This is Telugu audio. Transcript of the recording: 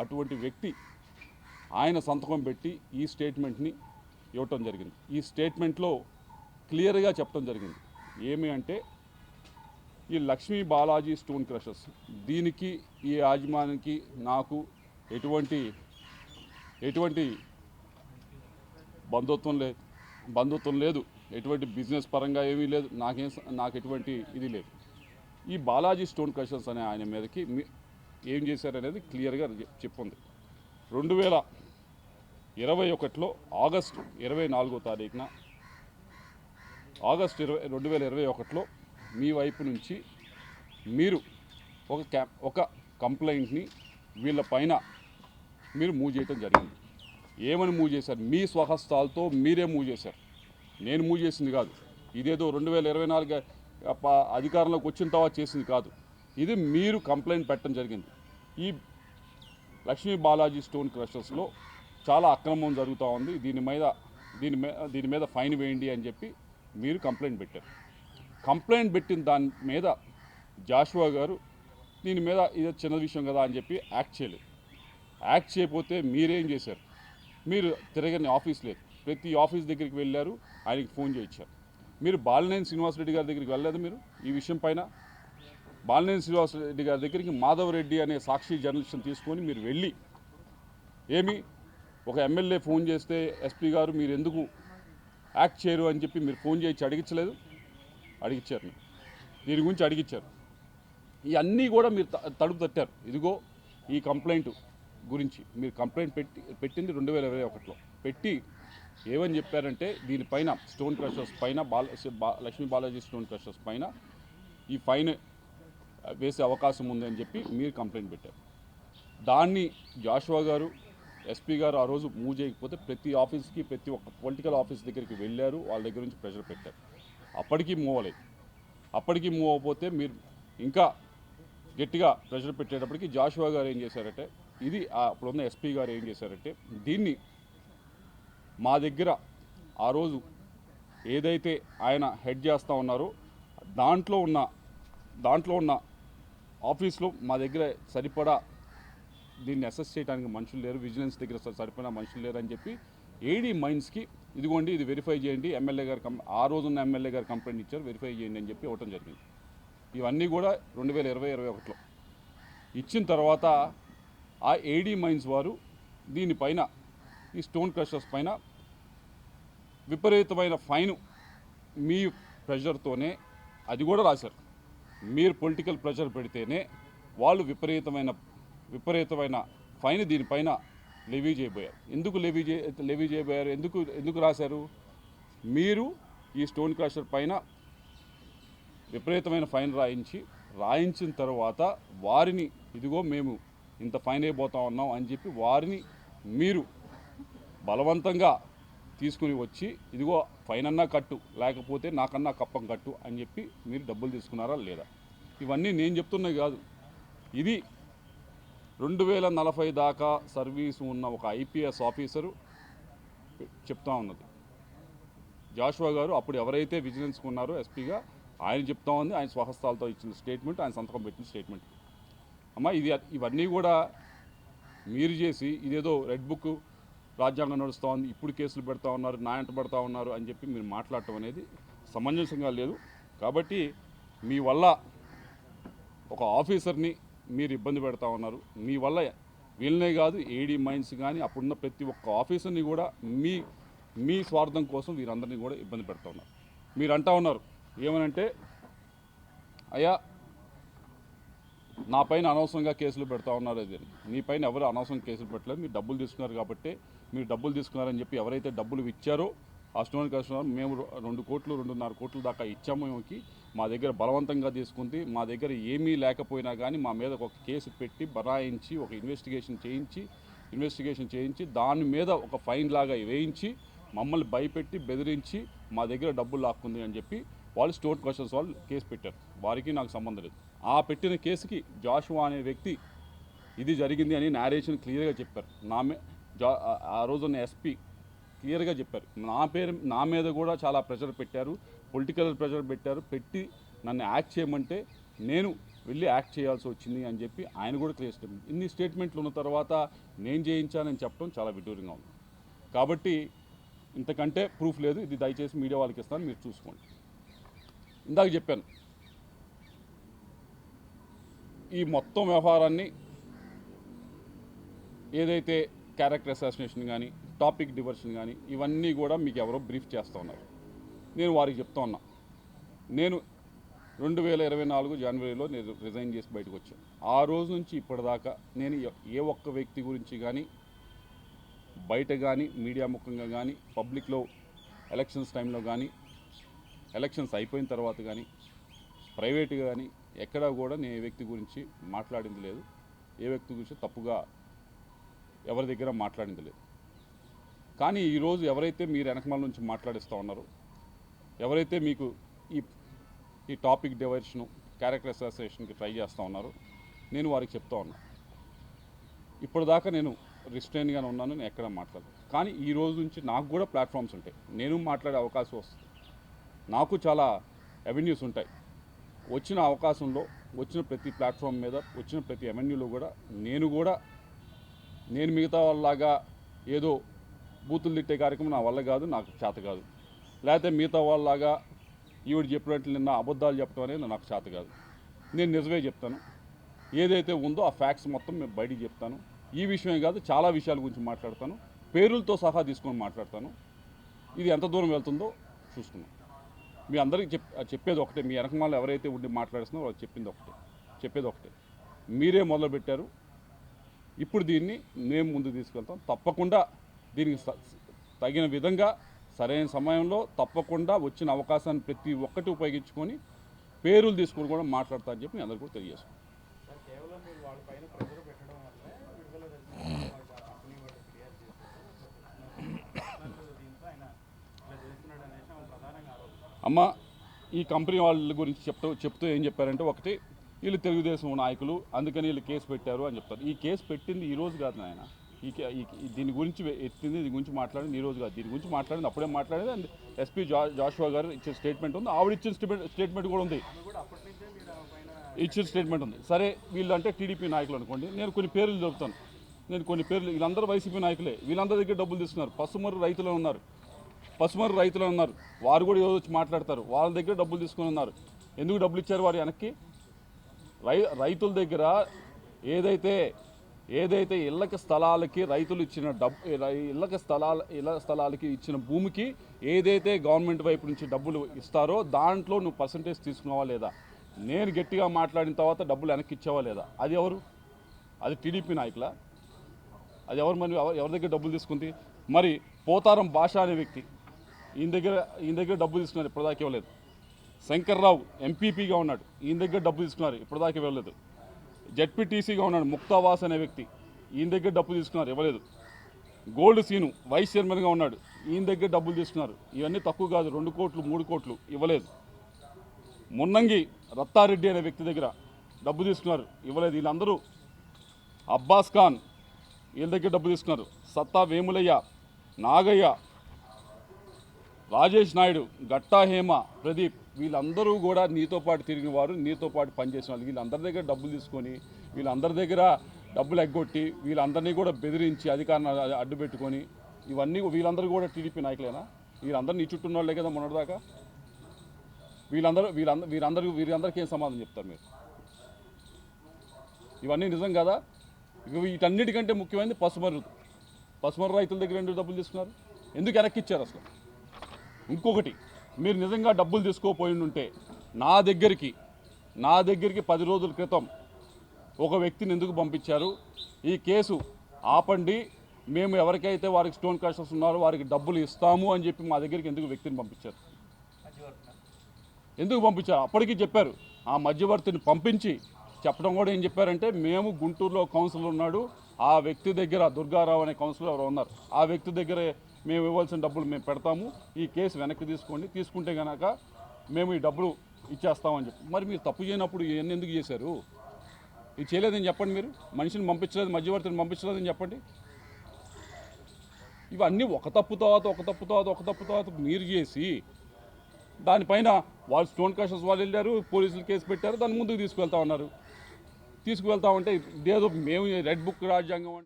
అటువంటి వ్యక్తి ఆయన సంతకం పెట్టి ఈ స్టేట్మెంట్ని ఇవ్వటం జరిగింది. ఈ స్టేట్మెంట్లో క్లియర్గా చెప్పడం జరిగింది. ఏమి అంటే ఈ లక్ష్మీ బాలాజీ స్టోన్ క్రషర్స్ దీనికి ఈ యాజమానికి నాకు ఎటువంటి బంధుత్వం లేదు, ఎటువంటి బిజినెస్ పరంగా ఏమీ లేదు, నాకు ఎటువంటి ఇది లేదు. ఈ బాలాజీ స్టోన్ క్రషర్స్ అనే ఆయన మీదకి ఏం చేశారనేది క్లియర్గా చెప్పుంది. 2021లో ఆగస్టు 24వ తారీఖున 2021లో మీ వైపు నుంచి మీరు ఒక కంప్లైంట్ని వీళ్ళ పైన మీరు మూవ్ చేయడం జరిగింది. ఏమని మూవ్ చేశారు? మీ స్వహస్తాలతో మీరే మూవ్ చేశారు. నేను మూవ్ చేసింది కాదు. ఇదేదో 2024 అధికారంలోకి వచ్చిన తర్వాత చేసింది కాదు. ఇది మీరు కంప్లైంట్ పెట్టడం జరిగింది. ఈ లక్ష్మీ బాలాజీ స్టోన్ క్రషర్స్లో చాలా అక్రమం జరుగుతూ ఉంది, దీని మీద ఫైన్ వేయండి అని చెప్పి మీరు కంప్లైంట్ పెట్టారు. కంప్లైంట్ పెట్టిన దాని మీద జాషువా గారు దీని మీద ఇది చిన్న విషయం కదా అని చెప్పి యాక్ట్ చేయలేదు. యాక్ట్ చేయకపోతే మీరేం చేశారు? మీరు తిరగని ఆఫీస్ లేదు, ప్రతి ఆఫీస్ దగ్గరికి వెళ్ళారు, ఆయనకి ఫోన్ చేయించారు. మీరు బాలినేని శ్రీనివాసరెడ్డి గారి దగ్గరికి వెళ్ళలేదు. మీరు ఈ విషయం పైన బాలినేని శ్రీనివాసరెడ్డి గారి దగ్గరికి మాధవరెడ్డి అనే సాక్షి జర్నలిస్ట్ని తీసుకొని మీరు వెళ్ళి ఒక ఎమ్మెల్యే ఫోన్ చేస్తే ఎస్పీ గారు మీరు ఎందుకు యాక్ట్ చేయరు అని చెప్పి మీరు ఫోన్ చేయించి అడిగించలేదు? అడిగించారు. మీరు దీని గురించి అడిగించారు. ఇవన్నీ కూడా మీరు తలుపు తట్టారు. ఇదిగో ఈ కంప్లైంట్ గురించి మీరు కంప్లైంట్ పెట్టింది 2021లో పెట్టి ఏమని చెప్పారంటే దీనిపైన స్టోన్ క్రషర్స్ పైన లక్ష్మీ బాలాజీ స్టోన్ క్రషర్స్ పైన ఈ ఫైన్ వేసే అవకాశం ఉందని చెప్పి మీరు కంప్లైంట్ పెట్టారు. దాన్ని జాషువా గారు ఎస్పీ గారు ఆ రోజు మూవ్ చేయకపోతే ప్రతి ఆఫీస్కి ప్రతి ఒక్క పొలిటికల్ ఆఫీస్ దగ్గరికి వెళ్ళారు, వాళ్ళ దగ్గర నుంచి ప్రెషర్ పెట్టారు. అప్పటికీ మూవ్ అవ్వలేదు. అప్పటికీ మూవ్ అవ్వకపోతే మీరు ఇంకా గట్టిగా ప్రెషర్ పెట్టేటప్పటికి జాషువా గారు ఏం చేశారంటే అప్పుడున్న ఎస్పీ గారు ఏం చేశారంటే దీన్ని మా దగ్గర ఆ రోజు ఏదైతే ఆయన హెడ్ చేస్తూ ఉన్నారో దాంట్లో ఉన్న ఆఫీస్లో మా దగ్గర సరిపడా దీన్ని అసెస్ చేయడానికి మనుషులు లేరు, విజిలెన్స్ దగ్గర సరిపడా మనుషులు లేరు అని చెప్పి ఏడీ మైన్స్కి ఇదిగోండి ఇది వెరిఫై చేయండి, ఎమ్మెల్యే గారు ఆ రోజున్న ఎమ్మెల్యే గారు కంప్లైంట్ ఇచ్చారు, వెరిఫై చేయండి అని చెప్పి ఇవ్వటం జరిగింది. ఇవన్నీ కూడా 2020-21లో ఇచ్చిన తర్వాత ఆ ఏడీ మైన్స్ వారు దీనిపైన ఈ స్టోన్ క్రషర్స్ పైన విపరీతమైన ఫైన్ మీ ప్రెషర్తోనే అది కూడా రాశారు. మీరు పొలిటికల్ ప్రెషర్ పెడితేనే వాళ్ళు విపరీతమైన ఫైన్ దీనిపైన లెవీ చేయబోయారు. ఎందుకు లెవీ చేయబోయారు? ఎందుకు రాశారు? మీరు ఈ స్టోన్ క్రషర్ పైన విపరీతమైన ఫైన్ రాయించిన తర్వాత వారిని ఇదిగో మేము ఇంత ఫైన్ అయిపోతా ఉన్నాం అని చెప్పి వారిని మీరు బలవంతంగా తీసుకుని వచ్చి ఇదిగో ఫైన్ అన్నా కట్టు, లేకపోతే నాకన్నా కప్పం కట్టు అని చెప్పి మీరు డబ్బులు తీసుకున్నారా లేదా? ఇవన్నీ నేను చెప్తున్నవి కాదు. ఇది 2040 దాకా సర్వీసు ఉన్న ఒక ఐపీఎస్ ఆఫీసరు చెప్తా ఉన్నది. జాషువా గారు అప్పుడు ఎవరైతే విజిలెన్స్కి ఉన్నారో ఎస్పీగా ఆయన చెప్తా ఉంది, ఆయన స్వహస్తాలతో ఇచ్చిన స్టేట్మెంట్, ఆయన సంతకం పెట్టిన స్టేట్మెంట్. అమ్మ ఇవన్నీ కూడా మీరు చేసి ఇదేదో రెడ్ బుక్ రాజ్యాంగం నడుస్తూ ఉంది, ఇప్పుడు కేసులు పెడతా ఉన్నారు, నాయంట పడతా ఉన్నారు అని చెప్పి మీరు మాట్లాడటం అనేది సమంజసంగా లేదు. కాబట్టి మీ వల్ల ఒక ఆఫీసర్ని మీరు ఇబ్బంది పెడతా ఉన్నారు. మీ వల్ల వీళ్ళనే కాదు ఏడీ మైన్స్ కానీ అప్పుడున్న ప్రతి ఒక్క ఆఫీసర్ని కూడా మీ స్వార్థం కోసం వీరందరినీ కూడా ఇబ్బంది పెడతా ఉన్నారు. మీరు అంటా ఉన్నారు ఏమనంటే అయ్యా నా పైన అనవసరంగా కేసులు పెడతా ఉన్నారు. అది మీ పైన ఎవరు అనవసరంగా కేసులు పెట్టలేదు, మీరు డబ్బులు తీసుకున్నారు కాబట్టి మీరు డబ్బులు తీసుకున్నారని చెప్పి ఎవరైతే డబ్బులు ఇచ్చారో ఆ స్టోన్ క్రషర్ మేము 2 కోట్లు 2.5 కోట్ల దాకా ఇచ్చాము. మా దగ్గర బలవంతంగా తీసుకుంది, మా దగ్గర ఏమీ లేకపోయినా కానీ మా మీద ఒక కేసు పెట్టి బరాయించి ఒక ఇన్వెస్టిగేషన్ చేయించి దాని మీద ఒక ఫైన్ లాగా వేయించి మమ్మల్ని భయపెట్టి బెదిరించి మా దగ్గర డబ్బులు లాక్కుంది అని చెప్పి వాళ్ళు స్టోన్ క్రషర్స్ వాళ్ళు కేసు పెట్టారు. వారికి నాకు సంబంధం లేదు. ఆ పెట్టిన కేసుకి జాషువా అనే వ్యక్తి ఇది జరిగింది అని నారేషన్ క్లియర్గా చెప్పారు. ఆ రోజున్న ఎస్పీ క్లియర్గా చెప్పారు. నా మీద కూడా చాలా ప్రెషర్ పెట్టారు, పొలిటికల్ ప్రెషర్ పెట్టి నన్ను యాక్ట్ చేయమంటే నేను వెళ్ళి యాక్ట్ చేయాల్సి వచ్చింది అని చెప్పి ఆయన కూడా క్లియర్ స్టేట్మెంట్. ఇన్ని స్టేట్మెంట్లు ఉన్న తర్వాత నేను చేయించానని చెప్పడం చాలా విడ్డూరంగా ఉంది. కాబట్టి ఇంతకంటే ప్రూఫ్ లేదు. ఇది దయచేసి మీడియా వాళ్ళకి ఇస్తాను, మీరు చూసుకోండి. ఇందాక చెప్పాను, ఈ మొత్తం వ్యవహారాన్ని ఏదైతే క్యారెక్టర్ అసాసినేషన్ కానీ టాపిక్ డివర్షన్ కానీ ఇవన్నీ కూడా మీకు ఎవరో బ్రీఫ్ చేస్తూ ఉన్నారు. నేను వారికి చెప్తా ఉన్నా, నేను 2024 జనవరిలో నేను రిజైన్ చేసి బయటకు వచ్చాను. ఆ రోజు నుంచి ఇప్పటిదాకా నేను ఏ ఒక్క వ్యక్తి గురించి కానీ బయట కానీ మీడియా ముఖంగా కానీ పబ్లిక్లో ఎలక్షన్స్ టైంలో కానీ ఎలక్షన్స్ అయిపోయిన తర్వాత కానీ ప్రైవేట్గా కానీ ఎక్కడా కూడా నేను ఏ వ్యక్తి గురించి మాట్లాడింది లేదు. ఏ వ్యక్తి గురించి తప్పుగా ఎవరి దగ్గర మాట్లాడింది లేదు. కానీ ఈరోజు ఎవరైతే మీరు వెనకమాల నుంచి మాట్లాడిస్తూ ఉన్నారో, ఎవరైతే మీకు ఈ టాపిక్ డైవర్షను క్యారెక్టర్ అసాసినేషన్కి ట్రై చేస్తూ ఉన్నారో, నేను వారికి చెప్తా ఉన్నా, ఇప్పటిదాకా నేను రిస్ట్రైన్గానే ఉన్నాను, నేను ఎక్కడ మాట్లాడలేదు. కానీ ఈ రోజు నుంచి నాకు కూడా ప్లాట్ఫామ్స్ ఉంటాయి, నేను మాట్లాడే అవకాశం వస్తుంది, నాకు చాలా అవెన్యూస్ ఉంటాయి. వచ్చిన అవకాశంలో వచ్చిన ప్రతి ప్లాట్ఫామ్ మీద వచ్చిన ప్రతి అవెన్యూలో కూడా నేను మిగతా వాళ్ళలాగా ఏదో బూతులు తిట్టే కార్యక్రమం నా వల్ల కాదు, నాకు చేత కాదు. లేకపోతే మిగతా వాళ్ళలాగా ఈవిడ చెప్పినట్లు నిన్న అబద్ధాలు చెప్పడం అనేది నాకు చేత కాదు. నేను నిజమే చెప్తాను, ఏదైతే ఉందో ఆ ఫ్యాక్ట్స్ మొత్తం మేము బయటికి చెప్తాను. ఈ విషయమే కాదు, చాలా విషయాల గురించి మాట్లాడతాను, పేరులతో సహా తీసుకొని మాట్లాడతాను. ఇది ఎంత దూరం వెళ్తుందో చూసుకున్నాం. మీ అందరికీ చెప్పేది ఒకటే, మీ వెనకమాల ఎవరైతే ఉండి మాట్లాడుతున్నారో వాళ్ళు చెప్పేది ఒకటే, మీరే మొదలుపెట్టారు, ఇప్పుడు దీన్ని మేము ముందు తీసుకెళ్తాం. తప్పకుండా దీనికి తగిన విధంగా సరైన సమయంలో తప్పకుండా వచ్చిన అవకాశాన్ని ప్రతి ఒక్కటి ఉపయోగించుకొని పేరులు తీసుకుని కూడా మాట్లాడతారని చెప్పి మీ అందరికీ కూడా తెలియజేస్తాం. అమ్మ, ఈ కంపెనీ వాళ్ళ గురించి చెప్తూ ఏం చెప్పారంటే, ఒకటి వీళ్ళు తెలుగుదేశం నాయకులు అందుకని వీళ్ళు కేసు పెట్టారు అని చెప్తారు. ఈ కేసు పెట్టింది ఈ రోజు కాదు నాయన, దీని గురించి ఎత్తింది, దీని గురించి మాట్లాడింది ఈ రోజు కాదు. దీని గురించి మాట్లాడింది అప్పుడే మాట్లాడేది. అండ్ ఎస్పీ జాషువా గారు ఇచ్చిన స్టేట్మెంట్ ఉంది, ఆవిడ ఇచ్చిన స్టేట్మెంట్ కూడా ఉంది, ఇచ్చిన స్టేట్మెంట్ ఉంది. సరే, వీళ్ళు అంటే టీడీపీ నాయకులు అనుకోండి, నేను కొన్ని పేర్లు చెప్తాను. వీళ్ళందరూ వైసీపీ నాయకులే, వీళ్ళందరి దగ్గర డబ్బులు తీసుకున్నారు. పసుమర్రు రైతులు ఉన్నారు, వారు కూడా ఈరోజు వచ్చి మాట్లాడతారు. వాళ్ళ దగ్గర డబ్బులు తీసుకుని ఉన్నారు. ఎందుకు డబ్బులు ఇచ్చారు వారు వెనక్కి? రైతుల దగ్గర ఏదైతే ఇళ్ళ స్థలాలకి ఇచ్చిన భూమికి ఏదైతే గవర్నమెంట్ వైపు నుంచి డబ్బులు ఇస్తారో దాంట్లో నువ్వు పర్సంటేజ్ తీసుకున్నావా లేదా? నేను గట్టిగా మాట్లాడిన తర్వాత డబ్బులు వెనక్కి ఇచ్చావా లేదా? అది ఎవరు? అది టీడీపీ నాయకులా? అది ఎవరు? మరి ఎవరి దగ్గర డబ్బులు తీసుకుంది? మరి పోతారం భాష అనే వ్యక్తి ఈయన దగ్గర డబ్బులు తీసుకున్నారు, ఇప్పటిదాకా ఇవ్వలేదు. శంకర్రావు ఎంపీపీగా ఉన్నాడు, ఈయన దగ్గర డబ్బులు తీసుకున్నారు, ఇప్పటిదాకా ఇవ్వలేదు. జెడ్పీటీసీగా ఉన్నాడు ముక్తావాస్ అనే వ్యక్తి, ఈయన దగ్గర డబ్బులు తీసుకున్నారు, ఇవ్వలేదు. గోల్డ్ సీను వైస్ చైర్మన్గా ఉన్నాడు, ఈయన దగ్గర డబ్బులు తీసుకున్నారు. ఇవన్నీ తక్కువ కాదు, 2 కోట్లు 3 కోట్లు ఇవ్వలేదు. మున్నంగి రత్తారెడ్డి అనే వ్యక్తి దగ్గర డబ్బు తీసుకున్నారు, ఇవ్వలేదు. వీళ్ళందరూ అబ్బాస్ ఖాన్ వీళ్ళ దగ్గర డబ్బు తీసుకున్నారు. సత్తా వేములయ్య, నాగయ్య, రాజేష్ నాయుడు, గట్టా హేమ, ప్రదీప్, వీళ్ళందరూ కూడా నీతో పాటు తిరిగిన వారు, నీతో పాటు పనిచేసిన వాళ్ళు. వీళ్ళందరి దగ్గర డబ్బులు తీసుకొని వీళ్ళందరి దగ్గర డబ్బులు ఎగ్గొట్టి వీళ్ళందరినీ కూడా బెదిరించి అధికారాన్ని అడ్డుపెట్టుకొని ఇవన్నీ వీళ్ళందరూ కూడా టీడీపీ నాయకులేనా? వీళ్ళందరూ నీ చుట్టూ వాళ్ళే కదా మొన్నటిదాకా. వీరందరికీ ఏం సమాధానం చెప్తారు మీరు? ఇవన్నీ నిజం కదా? వీటన్నిటికంటే ముఖ్యమైనది పసుమర్రు రైతుల దగ్గర ఎందుకు డబ్బులు తీసుకున్నారు? ఎందుకు వెనక్కి ఇచ్చారు అసలు? ఇంకొకటి, మీరు నిజంగా డబ్బులు తీసుకోపోయి ఉంటే నా దగ్గరికి 10 రోజుల క్రితం ఒక వ్యక్తిని ఎందుకు పంపించారు? ఈ కేసు ఆపండి, మేము ఎవరికైతే వారికి స్టోన్ క్రషర్స్ ఉన్నారో వారికి డబ్బులు ఇస్తాము అని చెప్పి మా దగ్గరికి ఎందుకు వ్యక్తిని పంపించారు? ఎందుకు పంపించారు? అప్పటికీ చెప్పారు. ఆ మధ్యవర్తిని పంపించి చెప్పడం కూడా ఏం చెప్పారంటే, మేము గుంటూరులో కౌన్సిలర్ ఉన్నాడు, ఆ వ్యక్తి దగ్గర దుర్గారావు అనే కౌన్సిలర్ ఎవరు ఉన్నారు, ఆ వ్యక్తి దగ్గరే మేము ఇవ్వాల్సిన డబ్బులు మేము పెడతాము, ఈ కేసు వెనక్కి తీసుకోండి, తీసుకుంటే కనుక మేము ఈ డబ్బులు ఇచ్చేస్తామని చెప్పి. మరి మీరు తప్పు చేయనప్పుడు ఇవన్నీ ఎందుకు చేశారు? ఇది చేయలేదని చెప్పండి. మీరు మనిషిని పంపించలేదు, మధ్యవర్తిని పంపించలేదని చెప్పండి. ఇవన్నీ ఒక తప్పు తర్వాత మీరు చేసి దానిపైన వాళ్ళు స్టోన్ క్రషర్స్ వాళ్ళు వెళ్ళారు, పోలీసులు కేసు పెట్టారు, దాన్ని ముందుకు తీసుకువెళ్తా ఉన్నారు. తీసుకువెళ్తా ఉంటే ఇదేదో మేము రెడ్ బుక్ రాజ్యాంగం